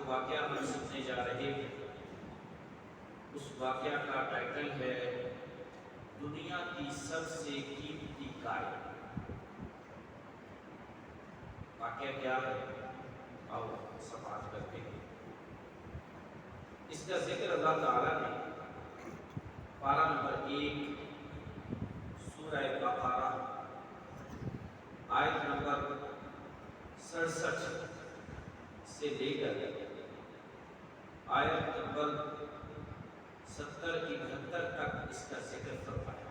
واقعہ ہم سننے جا رہے ہیں اس واقعہ کا ٹائٹل ہے دنیا کی سب سے قیمتی گائے۔ واقعہ کیا ہے؟ آؤ سماعت کرتے ہیں۔ اس کا ذکر اللہ تعالیٰ نے پارہ نمبر 1 سورہ بقرہ آیت نمبر 67 سے لے کر آیت نمبر 70-71 تک اس کا ذکر فرمایا۔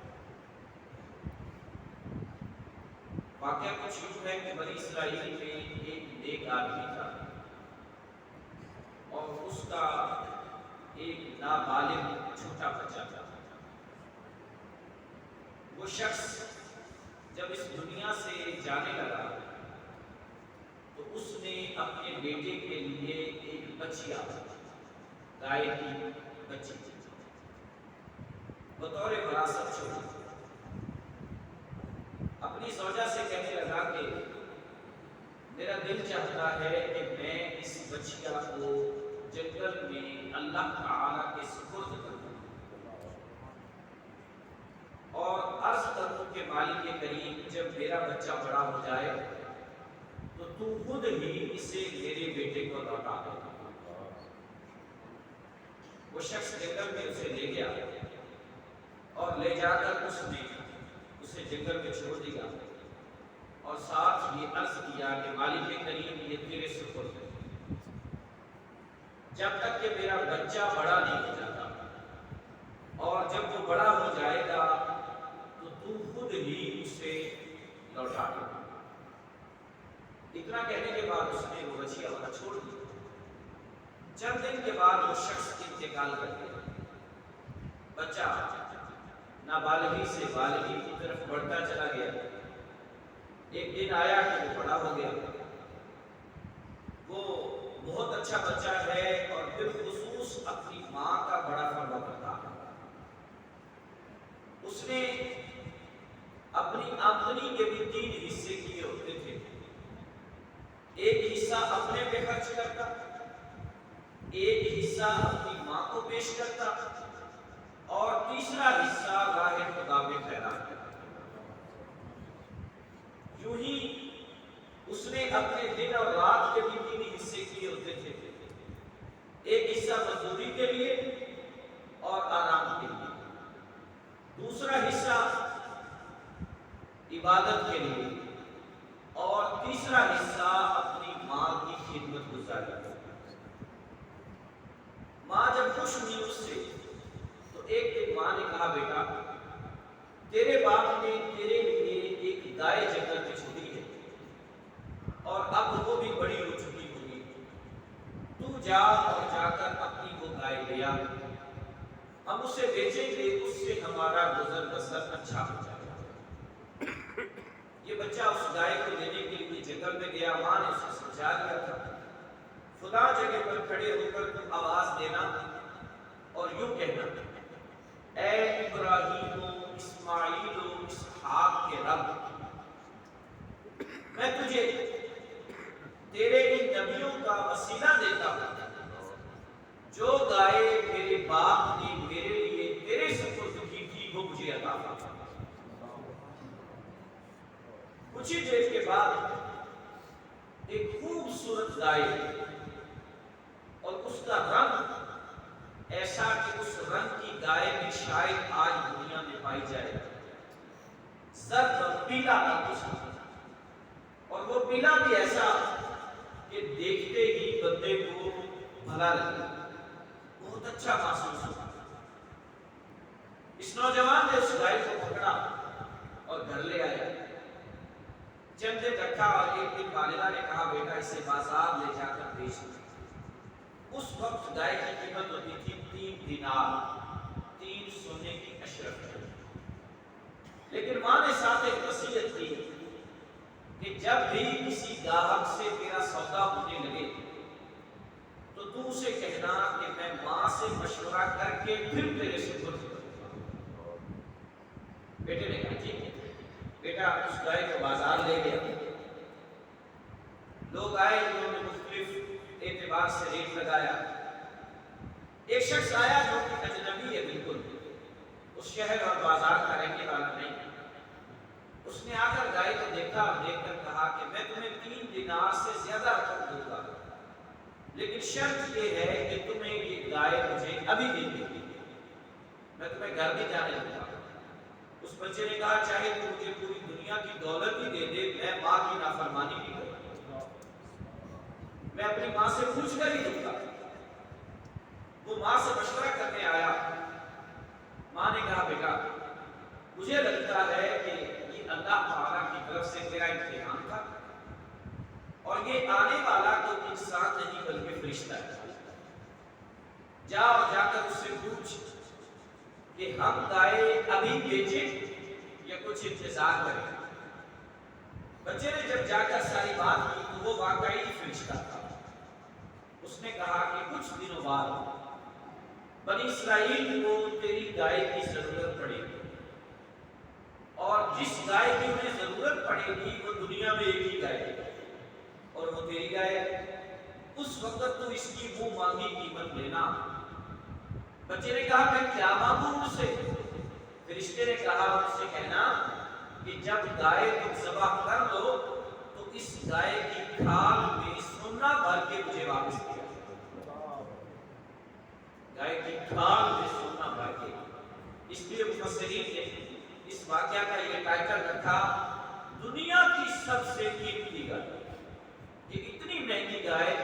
واقعہ کچھ یوں ہے کہ بنی اسرائیل میں ایک نیک آدمی تھا اور اس کا ایک نابالغ چھوٹا بچہ تھا۔ وہ شخص جب اس دنیا سے جانے لگا تو اس نے اپنے بیٹے کے لیے ایک بچیا گائے کی بچی بطور وراثت چھوڑی۔ اپنی زوجہ سے کہنے لگا کہ میرا دل چاہتا ہے کہ میں اس بچیا کو جنگل میں اللہ تعالیٰ کے سپرد کروں اور عرض کروں کہ مالک کے قریب جب میرا بچہ بڑا ہو جائے تو خود ہی اسے میرے بیٹے کو لوٹا دے۔ وہ شخص جنگل میں اسے لے گیا اور لے جا کر اس نے اسے جنگل میں چھوڑ دیا اور ساتھ ہی عرض کیا کہ مالک کے قریب یہ تیرے سپرد ہے، جب تک کہ میرا بچہ بڑا نہیں ہو جاتا، اور جب وہ بڑا ہو جائے گا تو خود ہی اسے لوٹا دے۔ اتنا کہنے کے بعد اس نے وہ بچیا وہاں چھوڑ دی۔ چند دن کے بعد وہ شخص انتقال کر گیا۔ بچہ نابالغی سے بالغی کی طرف بڑھتا چلا گیا۔ ایک دن آیا کہ وہ بڑا ہو گیا۔ وہ بہت اچھا بچہ ہے اور بالخصوص اپنی ماں کا بڑا فرما کرتا ہے۔ اس نے اپنی آمدنی کے بھی 3 حصے کیے ہوتے تھے۔ ایک حصہ اپنے پہ خرچ کرتا، ایک حصہ اپنی ماں کو پیش کرتا اور تیسرا حصہ راہ خدا میں خیرات کرتا۔ یوں ہی اس نے اپنے دن اور رات کے بھی 3 حصے کیے ہوتے تھے۔ ایک حصہ مزدوری کے لیے اور آرام کے لیے، دوسرا حصہ عبادت کے لیے اور تیسرا حصہ اپنی ماں کی خدمت گزاری۔ ماں جب خوش ہوئی اس سے تو ایک دن ماں نے کہا بیٹا تیرے باپ نے تیرے لیے ایک گائے جنگل میں چھوڑی ہے اور اب وہ بھی بڑی ہو چکی ہوگی، تو جا اور جا کر اپنی وہ گائے لے آ، ہم اسے بیچیں گے، اس سے ہمارا گزر بسر اچھا ہو جائے گا۔ یہ بچہ اس گائے کو لینے کے لیے جنگل میں گیا۔ ماں نے اسے سمجھا دیا تھا فلاں جگہ پر کھڑے ہو کر تم آواز دینا اور یوں کہنا اے ابراہیم و اسماعیل و اسحاق کے رب، میں تجھے تیرے ان نبیوں کا وسیلہ دیتا ہوں، جو گائے میرے باپ نے میرے لیے تیرے سپرد کی تھی وہ مجھے عطا فرما۔ کچھ ہی دیر کے بعد ایک خوبصورت گائے اور اس کا رنگ ایسا کہ اس رنگ کی گائے بھی شاید آج دنیا میں پائی جائے، زرد اور پیلا رنگ اس کا، اور وہ پیلا بھی ایسا کہ دیکھتے ہی بندے کو بھلا لگا، بہت اچھا محسوس ہوا۔ اس نوجوان نے اس گائے کو پکڑا اور گھر لے آیا۔ چند دن رکھا اور ایک دن والدہ نے کہا بیٹا اسے بازار لے جا کر بیچ دو۔ اس وقت گائے کی قیمت ہوتی تھی 3 دینار، 3 سونے کی اشرف۔ لیکن ماں نے ساتھ ایک وصیت کی کہ جب بھی کسی گاہک سے تیرا سودا ہونے لگے تو اسے کہنا کہ میں ماں سے مشورہ کر کے پھر تیرے سپرد کروں گا۔ بیٹے نے کہا ٹھیک ہے۔ بیٹا اس گائے کو بازار لے گیا۔ لوگ آئے، انہوں نے مختلف اعتبار سے ریٹ لگایا. ایک شخص آیا جو کہ اجنبی ہے بالکل, اس شہر اور بازار کا رہنے والا نہیں. اس نے آ کر گائے کو دیکھا اور دیکھ کر کہا کہ میں تمہیں 3 دینار سے زیادہ رقم دوں گا, لیکن شرط یہ ہے کہ تمہیں یہ گائے مجھے ابھی دے دے, میں تمہیں گھر بھی جانے دوں گا. اس بچے نے کہا چاہے تو مجھے پوری دنیا کی دولت ہی دے دے, میں ماں کی نافرمانی نہیں کروں گا, میں اپنی ماں سے پوچھ کر ہی دوں گا. وہ ماں سے مشورہ کرنے آیا. ماں نے کہا بیٹا مجھے لگتا ہے کہ یہ اللہ تعالیٰ کی طرف سے تیرا امتحان تھا, اور یہ آنے والا تو انسان نہیں بلکہ فرشتہ ہے. جا اور جا کر اس سے پوچھ کہ ہم گائے ابھی بیچیں یا کچھ انتظار کریں. بچے نے جب جا کر ساری بات کی تو وہ واقعی فرشتہ تھا. اس نے کہا کہ کچھ دنوں بعد بنی اسرائیل کو تیری گائے کی ضرورت پڑے گی, اور جس گائے کی انہیں ضرورت پڑے گی وہ دنیا میں ایک ہی گائے ہے, اور وہ تیری گائے. اس وقت تو اس کی منہ مانگی قیمت لینا. بچے نے کہا میں کیا مانگوں ان سے؟ فرشتے نے کہا ان سے کہنا کہ جب گائے تم ذبح کر دو تو اس گائے کی کھال میں سونا بھر کے مجھے واپس دیا. گائے کی کھال میں سونا بھر کے. اس لیے مفسرین نے اس واقعہ کا یہ ٹائٹل رکھا دنیا کی سب سے قیمتی گائے. یہ اتنی مہنگی گائے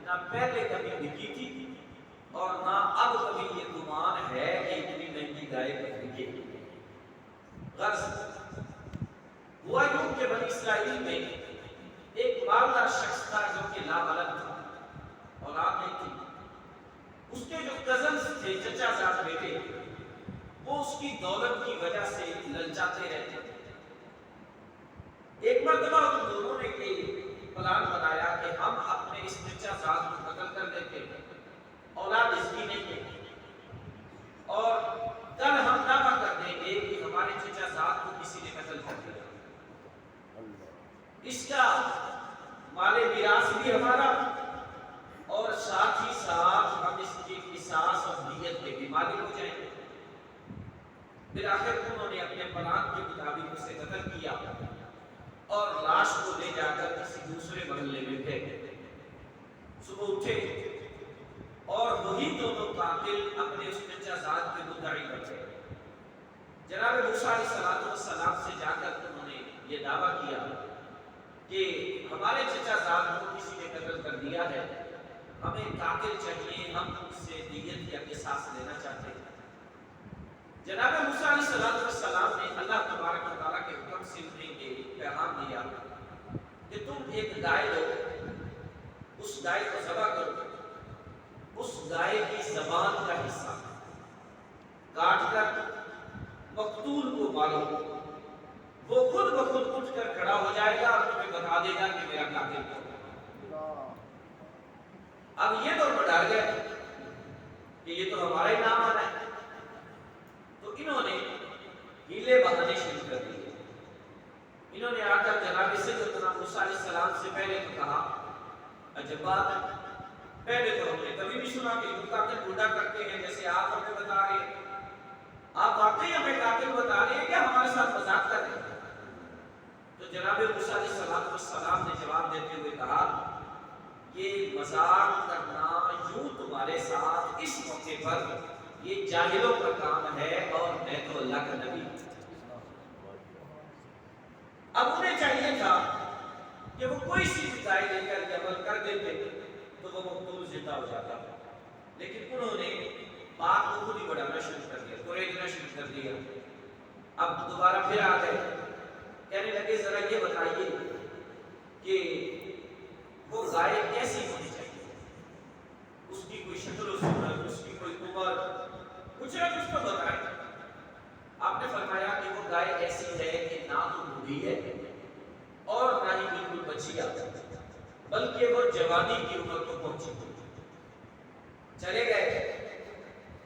نہ پہلے کبھی بکی تھی اور نہ اب کبھی یہ گمان ہے کہ اتنی مہنگی گائے کبھی بکے. غرض ہوا یوں کہ بنی اسرائیل میں ایک مالدار شخص تھا جو کہ لاولد تھا, اولاد نہیں تھی. اس کے جو کزنز تھے, چچا زاد بیٹے, وہ اس کی دولت کی وجہ سے للچاتے رہتے تھے. ایک مرتبہ ان دونوں نے پلان بنایا کہ ہم اپنے اس چچا زاد کو قتل کر دیتے ہیں, اولاد اس کی نہیں ہے, اور کل ہم دعویٰ کر دیں گے کہ ہمارے چچا زاد کو کسی نے قتل کر دیا. اس کا مال میراث بھی ہمارا, اور ساتھ ہی ساتھ ہم اس کی قصاص اور دیت کے بھی مالک ہو جائیں گے. بالآخر انہوں نے اپنے پلان کے مطابق اسے قتل کیا اور لاش کو لے جا کر کسی دوسرے محلے میں پھینک دیتے. صبح اٹھے اور وہی دونوں قاتل اپنے اس چچا زاد کے مدعی بن گئے. جناب موسیٰ علیہ السلام سے جا کر انہوں نے یہ دعویٰ کیا کہ ہمارے چچا زاد کو کسی نے قتل کر دیا ہے, ہمیں قاتل چاہیے, ہم اس سے دیت یا قصاص لینا چاہتے ہیں. جناب موسیٰ علیہ السلام نے اللہ تبارک و تعالیٰ کے حکم سے انہیں یہ پیغام دیا کہ تم ایک گائے لو, اس گائے کو ذبح کرو, اس گائے کی زبان کا حصہ کاٹ کر مقتول کو مارو, وہ خود بخود اٹھ کر کھڑا ہو جائے گا اور تمہیں بتا دے گا کہ میرا قاتل کون ہے. اب یہ تو ڈر گئے کہ یہ تو ہمارا ہی نام آنا ہے, تو انہوں نے ہیلے بہانے شروع کر دیے. انہوں نے آ کر جناب سیدنا موسیٰ علیہ السلام سے پہلے تو کہا عجب بات ہے, پہلے تو ہم نے کبھی بھی سنا کہ لوگ قاتل ڈھونڈا کرتے ہیں جیسے آپ ہمیں بتا رہے ہیں, آپ واقعی ہمیں قاتل بتا رہے ہیں کیا ہمارے ساتھ مذاق کر رہے ہیں؟ تو جناب موسیٰ علیہ السلام نے جواب دیتے ہوئے کہا یہ مذاق کرنا یوں تمہارے ساتھ اس موقع پر یہ جاہلوں کا کام ہے, اور میں تو اللہ کا نبی. اب انہیں چاہیے تھا کہ وہ کوئی سی بھی گائے لے کر کے عمل کر دیتے تو وہ مقتول زندہ ہو جاتا, لیکن انہوں نے بات کو خود ہی بڑھانا شروع کر دیا, توڑنا شروع کر دیا. اب دوبارہ پھر آ گئے, کہنے لگے ذرا یہ بتائیے کہ وہ گائے کیسی ہونی چاہیے, اس کی کوئی شکل و صورت, اس کی کوئی عمر, کچھ نہ کچھ تو بتائیں. آپ نے فرمایا کہ وہ گائے ایسی ہے کہ نہ تو بوڑھی ہے اور نہ ہی بالکل بچی آتی, بلکہ وہ جوانی کی عمر کو پہنچی ہوئی. چلے گئے,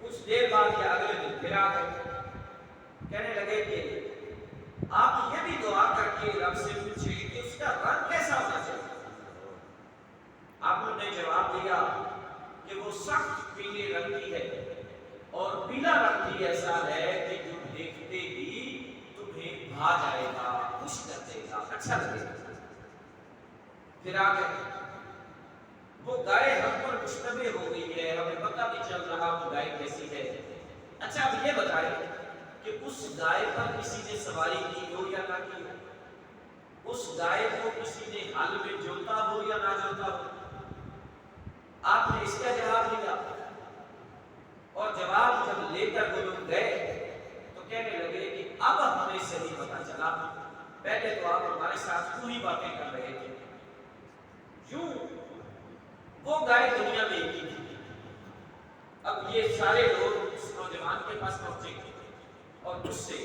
کچھ دیر بعد یا اگلے دن پھر آ گئے, کہنے لگے کہ آپ یہ بھی دعا کر کے رب سے پوچھیں کہ اس کا رنگ کیسا ہونا چاہیے. آپ نے جواب کہ وہ سخت پیلے رنگ کی ہے اور پیلا رنگ بھی ایسا ہے کہ جو دیکھتے ہی تمہیں بھا جائے گا، خوش کر دے گا، اچھا لگے گا۔ پھر آگے وہ گائے ہم پر مشتبہ ہو گئی ہے، ہمیں پتہ نہیں چل رہا وہ گائے کیسی ہے۔ اچھا اب یہ بتائیں کہ اس گائے پر کسی نے سواری کی ہو یا نہ کی ہو، اس گائے کو کسی نے حل میں جوتا ہو یا نہ جوتا ہو، آپ نے اس کا جواب دیا اور جواب جب لے کر وہ لوگ گئے تو کہنے لگے کہ اب ہمیں صحیح پتہ چلا، پہلے تو آپ ہمارے ساتھ پوری باتیں کر رہے تھے، یوں وہ گائے دنیا میں ایک ہی تھی۔ اب یہ سارے لوگ اس نوجوان کے پاس پہنچے اور اس سے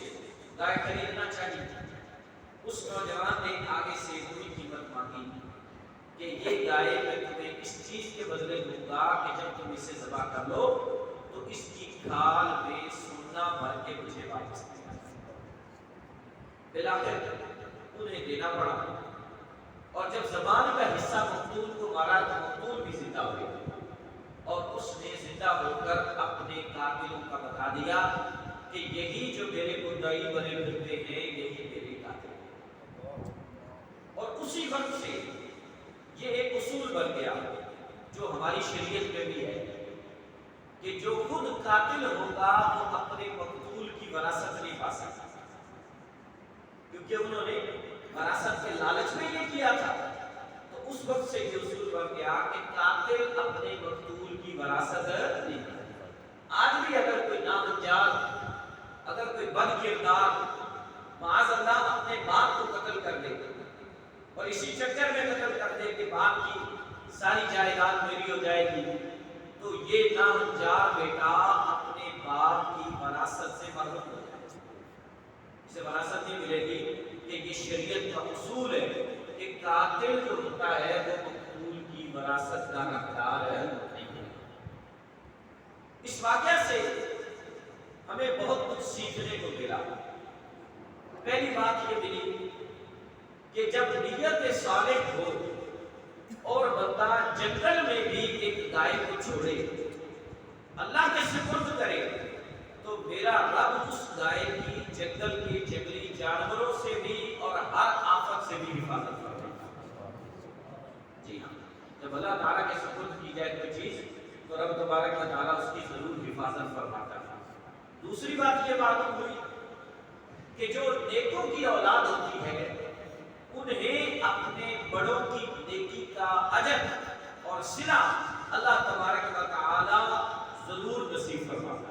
گائے خریدنا چاہیے۔ اس نوجوان نے آگے سے پوری قیمت مانگی کہ یہ گائے میں تمہیں اس چیز کے بدلے دوں گا کہ جب تم اسے ذبح کر لو تو اس کی کھال میں سونا بھر کے مجھے واپس دے۔ بالآخر انہیں دینا پڑا اور جب زبان کا حصہ مقتول کو مارا تو مقتول بھی زندہ ہوئے اور اس نے زندہ ہو کر اپنے قاتلوں کا بتا دیا کہ یہی جو میرے مدعی بنے پھرتے ہیں یہی میرے قاتل ہیں۔ اور اسی وقت سے یہ ایک اصول بن گیا جو ہماری شریعت میں بھی ہے کہ جو خود قاتل ہوگا وہ اپنے مقتول کی وراثت نہیں پا سکتا، کیونکہ انہوں نے وراثت کے لالچ میں یہ کیا تھا۔ تو اس وقت سے یہ اصول بن گیا کہ قاتل اپنے مقتول کی وراثت نہیں کرتا۔ آج بھی اگر کوئی نامجاد، اگر کوئی بد کردار معاذ اللہ اپنے باپ کو قتل کر دے اور اسی چکر میں قتل کر دے کہ باپ کی ساری جائیداد میری ہو جائے گی، تو یہ نامجاد بیٹا اپنے باپ کی وراثت سے محروم ہو جائے گا، اسے وراثت نہیں ملے گی۔ کہ یہ شریعت کا اصول ہے کہ قاتل جو ہوتا ہے وہ مقتول کی وراثت کا حقدار نہیں ہے۔ اس واقعہ سے ہمیں بہت کچھ سیکھنے کو ملا۔ پہلی بات یہ ملی کہ جب نیت صالح ہو اور بندہ جنگل میں بھی ایک گائے کو چھوڑے، اللہ کے سپرد کرے، تو میرا رب اس گائے کی جنگل کے جنگلی جانوروں سے بھی اور ہر آفت سے بھی حفاظت فرمائے۔ جی ہاں، جب اللہ تعالیٰ کے سپرد کی جائے کوئی چیز تو رب تبارک و تعالیٰ اس کی ضرور حفاظت فرماتا ہے۔ دوسری بات یہ معلوم ہوئی کہ جو نیکوں کی اولاد ہوتی ہے انہیں اپنے بڑوں کی نیکی کا اجر اور صلہ اللہ تبارک و تعالیٰ ضرور نصیب فرماتا ہے۔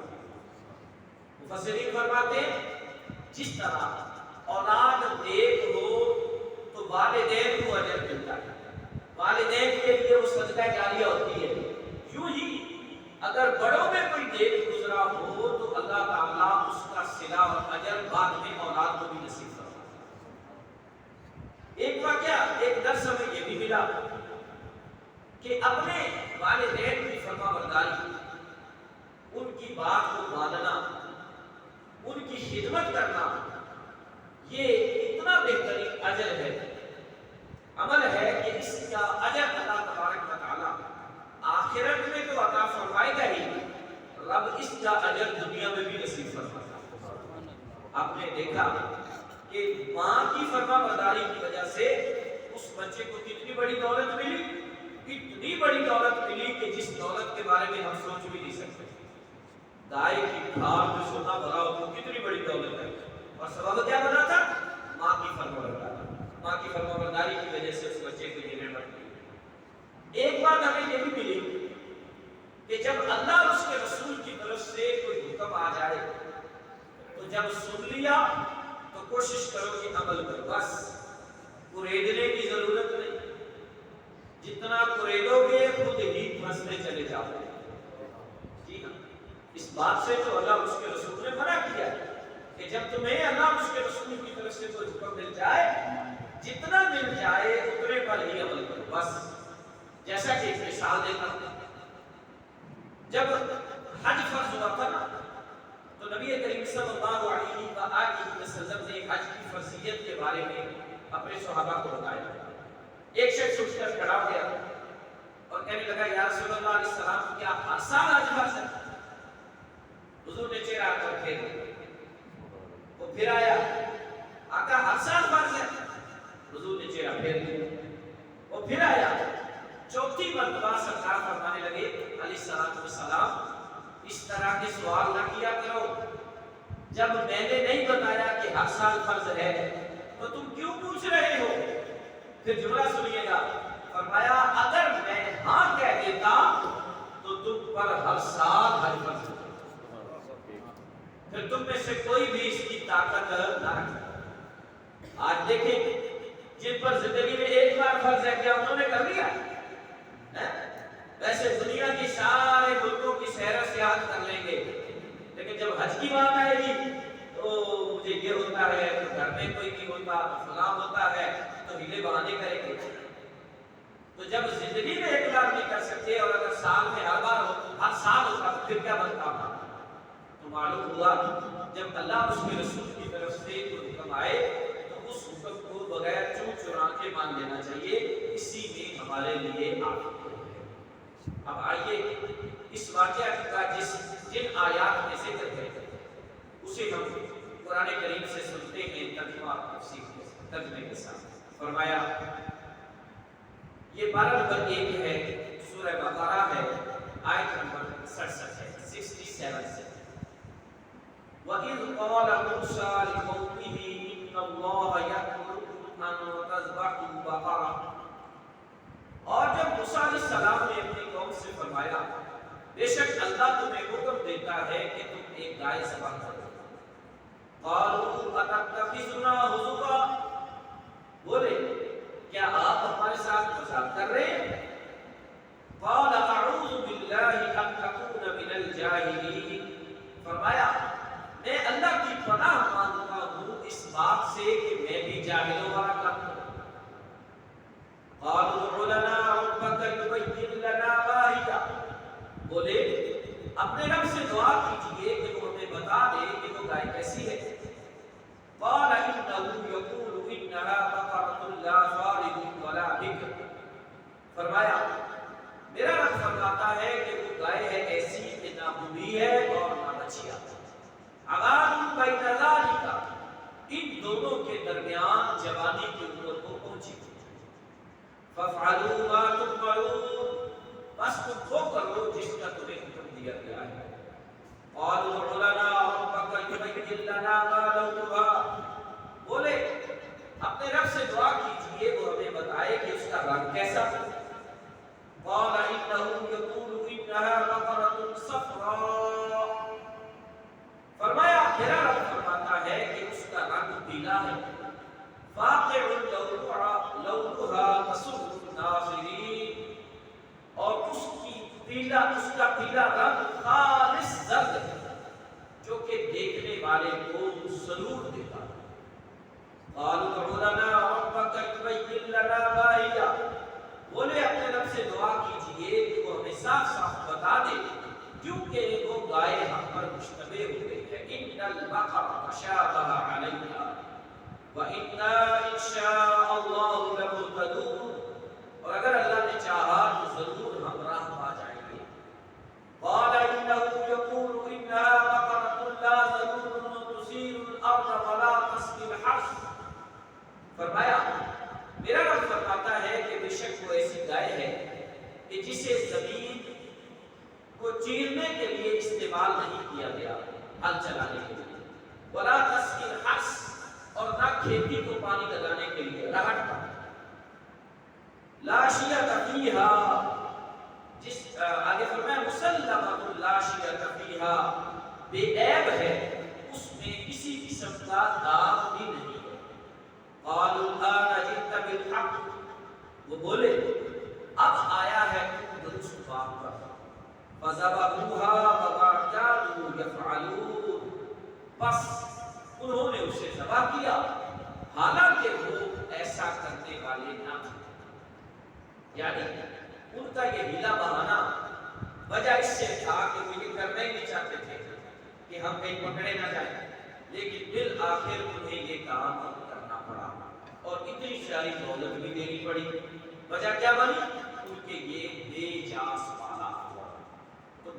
مفسرین فرماتے ہیں جس طرح اولاد نیک ہو تو والدین کو اجر ملتا ہے، والدین کے لیے وہ صدقہ جاریہ ہوتی ہے، یوں ہی اگر بڑوں میں کوئی نیک گزرا ہو تو اللہ تعالیٰ اس کا صلہ اور اجر بعد میں اولاد کو بھی نصیب فرماتا ہے۔ ایک واقعہ، ایک درس ہمیں یہ بھی ملا کہ اپنے والدین کی فرما برداری، ان کی بات کو ماننا، ان کی خدمت کرنا، یہ اتنا بہترین اجر ہے، عمل ہے کہ اس کا اجر اللہ تبارک و تعالیٰ آخرت میں تو عطا فرمائے گا ہی، رب اس کا اجر دنیا میں بھی نصیب فرمائے گا۔ آپ نے دیکھا کہ ماں کی فرما برداری کی وجہ سے اس بچے کو کتنی بڑی دولت ملی، اتنی بڑی دولت ملی کہ جس دولت کے بارے میں ہم سوچ بھی نہیں سکتے۔ گائے کی کھال میں سونا بھرا ہو تو کتنی بڑی دولت ہے، اور سبب کیا بنا تھا؟ ماں کی فرمانبرداری۔ ماں کی فرمانبرداری کی وجہ سے اس بچے کو یہ نعمت ملی۔ ایک بات ہمیں یہ بھی ملی کہ جب اللہ اور اس کے رسول کی طرف سے کوئی حکم آ جائے تو جب سن لیا تو کوشش کرو کہ عمل کرو، بس کوریدنے کی ضرورت نہیں، جتنا کوریدو گے خود ہی پھنستے چلے جاؤ گے۔ جی ہاں، اس بات سے تو اللہ اور اس کے رسول نے منع کیا ہے کہ جب تمہیں اللہ اور اس کے رسول کی طرف سے کوئی حکم مل جائے، جتنا مل جائے اتنے پر ہی عمل کرو، بس۔ جیسا کہ ایک مثال دیتا ہوں، جب حج فرض ہوا تھا نا تو نبی کریم صلی اللہ علیہ وآلہ وسلم نے حج کی فرضیت کے بارے میں اپنے صحابہ کو بتایا۔ ایک شخص اٹھ کر کھڑا ہو گیا اور کہنے لگا یا رسول اللہ علیہ السلام کیا ہر سال حج فرض ہے؟ حضور نے چہرہ کر پھیر وہ پھر آیا آقا ہر سال فرض ہے؟ حضور نے چہرہ پھیر دیا وہ پھر آیا چوتھی مرتبہ سرکار فرمانے لگے علیہ السلام اس طرح کے سوال نہ کیا کرو، جب میں نے نہیں بتایا کہ ہر سال فرض ہے تو تم کیوں پوچھ رہے ہو؟ پھر جملہ سنیے گا، فرمایا اگر میں ہاں کہہ دیتا تو تم پر ہر سال حج فرض ہوتا، پھر تم میں سے کوئی بھی اس کی طاقت نہ رکھتا۔ آج دیکھیں جن پر زندگی میں ایک بار فرض ہے کیا انہوں نے کر لیا؟ ویسے دنیا کی سارے ملکوں کی سیر و سیاحت کر لیں گے، لیکن جب حج کی بات آئے گی تو مجھے یہ ہوتا ہے، تو گھر میں کوئی نہیں ہوتا، فلاں ہوتا ہے، تو ہیلے بہانے کریں گے۔ تو جب زندگی میں ایک بار نہیں کر سکتے اور اگر سال میں ہر بار ہو، ہر سال ہوتا تو پھر کیا بنتا ہوگا؟ تو معلوم ہوا جب اللہ اس کے رسول کی طرف سے حکم آئے تو اس حکم کو بغیر چون چرا کے مان لینا چاہیے، اسی میں ہمارے لیے آخر ہے۔ اب آئیے اس واقعہ کا جن آیات میں ذکر ہے اسے ہم قرآن کریم سے سنتے ہیں ترجمہ اور تفسیر کے ترجمے کے ساتھ۔ فرمایا یہ پارہ نمبر 1 ہے، سورہ بقرہ ہے، آیت نمبر 67 ہے، 67 سے۔ وَإِذْ قَالَ مُوسَىٰ لِقَوْمِهِ إِنَّ اللَّهَ يَأْمُرُكُمْ أَن تَذْبَحُوا بَقَرَةً، اور جب موسیٰ علیہ السلام نے اپنی قوم سے فرمایا بے شک اللہ تمہیں حکم دیتا ہے کہ تم ایک گائے ذبح کرو، قَالُوا أَتَتَّخِذُنَا هُزُوًا، بولے کیا آپ ہمارے ساتھ مذاق کر رہے ہیں؟ قَالَ أَعُوذُ بِاللَّهِ أَن أَكُونَ مِنَ الْجَاهِلِينَ، فرمایا میں اللہ کی پناہ مانگتا ہوں اس بات سے کہ میں بھی جاہلوں والا کام کروں۔ قَالُوا ادْعُ لَنَا رَبَّكَ يُبَيِّن لَنَا مَا هِيَ، بولے اپنے رب سے دعا کیجئے کہ وہ ہمیں بتا دے کہ وہ گائے کیسی ہے۔ قَالَ إِنَّهُ يَقُولُ إِنَّهَا بَقَرَةٌ لَا فَارِضٌ وَلَا بِكْرٌ، فرمایا میرا رب فرماتا ہے کہ وہ گائے ہے ایسی کہ نہ بوڑھی ہے اور نہ بچیا، عَوَانٌ بَيْنَ ذَلِكَ، ان دونوں کے درمیان جوانی کی عمر کو پہنچی۔ فَافْعَلُوا مَا تُؤْمَرُونَ، بس تم وہ کرو جس کا تمہیں حکم دیا گیا ہے۔ قَالُوا ادْعُ لَنَا رَبَّكَ يُبَيِّن لَنَا مَا لَوْنُهَا، بولے اپنے رب سے دعا کیجئے وہ ہمیں بتائے کہ اس کا رنگ کیسا ہے۔ قَالَ إِنَّهُ يَقُولُ إِنَّهَا بَقَرَةٌ صَفْرَاءُ، فرمایا میرا رب فرماتا ہے کہ اس کا رنگ پیلا ہے، فَاقِعٌ لَوْنُهَا تَسُرُّ النَّاظِرِينَ، اور اس کا پیلا رنگ خالص زرد ہے جو کہ دیکھنے والے کو سرور دیتا ہے۔ قَالُوا ادْعُ لَنَا رَبَّكَ يُبَيِّن لَنَا مَا هِيَ، بولے اپنے رب سے دعا کیجئے کہ وہ ہمیں صاف صاف بتا دے کیونکہ وہ گائے ہم پر مشتبہ ہو گئی ہے۔ إِنَّ الْبَقَرَ تَشَابَهَ عَلَيْنَا وَإِنَّا إِنْ شَاءَ اللَّهُ لَمُهْتَدُونَ، اور اگر اللہ نے چاہا تو ضرور ہم راہ پا جائیں گے۔ قَالَ إِنَّهُ يَقُولُ إِنَّهَا بَقَرَةٌ لَا ذَلُولٌ تُثِيرُ الْأَرْضَ وَلَا تَسْقِي الْحَرْثَ، فرمایا میرا رب فرماتا ہے کہ بے شک وہ ایسی گائے ہے کہ جسے زمین کو چیرنے کے لیے استعمال نہیں کیا گیا، ہل چلانے کے لیے، وَلَا تَسْقِي الْحَرْثَ، اور نہ کھیتی کو پانی لگانے کے لیے، رہٹ کا، لَا شِيَةَ فِيهَا، جس آگے فرمایا مُسَلَّمَةٌ لَا شِيَةَ فِيهَا، بے عیب ہے، اس میں کسی قسم کا داغ بھی نہیں ہے۔ قَالُوا الْآنَ جِئْتَ بِالْحَقِّ، وہ بولے اب آیا ہے درست بات پر۔ فَذَبَحُوهَا وَمَا كَانُوا يَفْعَلُونَ، بس انہوں نے اسے ذبح کیا حالانکہ وہ ایسا کرنے والے نہ تھے، یعنی ان کا یہ ہیلا بہانا وجہ اس سے تھا کہ وہ یہ کرنا ہی نہیں چاہتے تھے کہ ہم کہیں پکڑے نہ جائیں، لیکن بالآخر انہیں یہ کام کرنا پڑا اور اتنی ساری دولت بھی دینی پڑی۔ وجہ کیا بنی؟ ان کے یہ بے